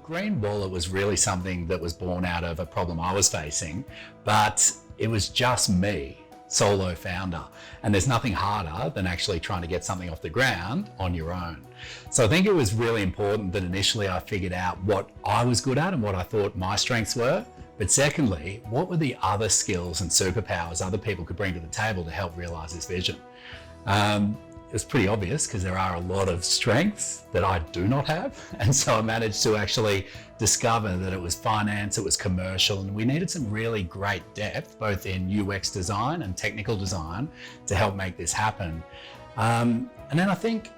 Green Wallet was really something that was born out of a problem I was facing, but it was just me, solo founder. And there's nothing harder than actually trying to get something off the ground on your own. So I think it was really important that initially I figured out what I was good at and what I thought my strengths were. But secondly, what were the other skills and superpowers other people could bring to the table to help realize this vision? It was pretty obvious because there are a lot of strengths that I do not have. And so I managed to actually discover that it was finance, it was commercial, and we needed some really great depth, both in UX design and technical design, to help make this happen. And then I think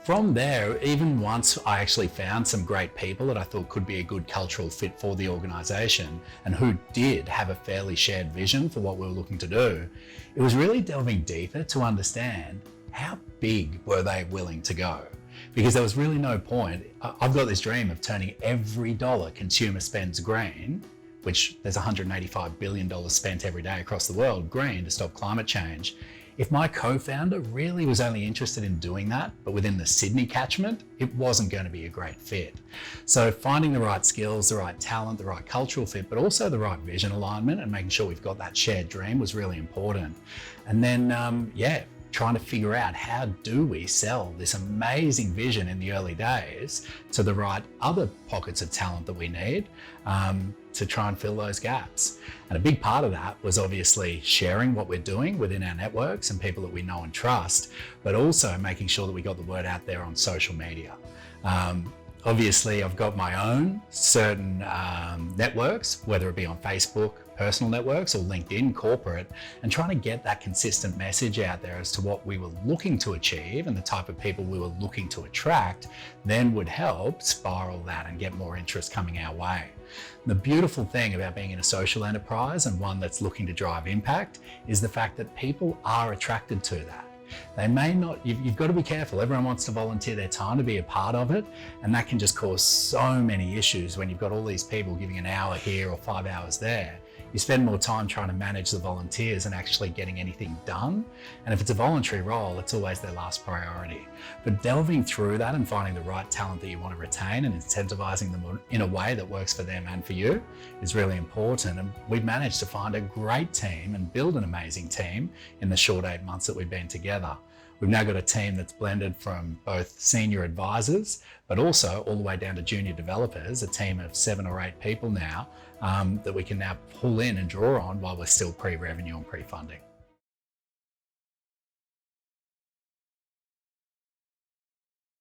from there, even once I actually found some great people that I thought could be a good cultural fit for the organization and who did have a fairly shared vision for what we were looking to do, it was really delving deeper to understand how big were they willing to go? Because there was really no point. I've got this dream of turning every dollar consumer spends green, which there's $185 billion spent every day across the world, green to stop climate change. If my co-founder really was only interested in doing that, but within the Sydney catchment, it wasn't going to be a great fit. So finding the right skills, the right talent, the right cultural fit, but also the right vision alignment and making sure we've got that shared dream was really important. And then, trying to figure out how do we sell this amazing vision in the early days to the right other pockets of talent that we need to try and fill those gaps. And a big part of that was obviously sharing what we're doing within our networks and people that we know and trust, but also making sure that we got the word out there on social media. Obviously, I've got my own certain networks, whether it be on Facebook, personal networks, or LinkedIn corporate, and trying to get that consistent message out there as to what we were looking to achieve and the type of people we were looking to attract, then would help spiral that and get more interest coming our way. The beautiful thing about being in a social enterprise and one that's looking to drive impact is the fact that people are attracted to that. They may not, you've got to be careful. Everyone wants to volunteer their time to be a part of it, and that can just cause so many issues when you've got all these people giving an hour here or 5 hours there. You spend more time trying to manage the volunteers and actually getting anything done. And if it's a voluntary role, it's always their last priority. But delving through that and finding the right talent that you want to retain and incentivizing them in a way that works for them and for you is really important. And we've managed to find a great team and build an amazing team in the short 8 months that we've been together. We've now got a team that's blended from both senior advisors, but also all the way down to junior developers, a team of 7 or 8 people now that we can now pull in and draw on while we're still pre-revenue and pre-funding.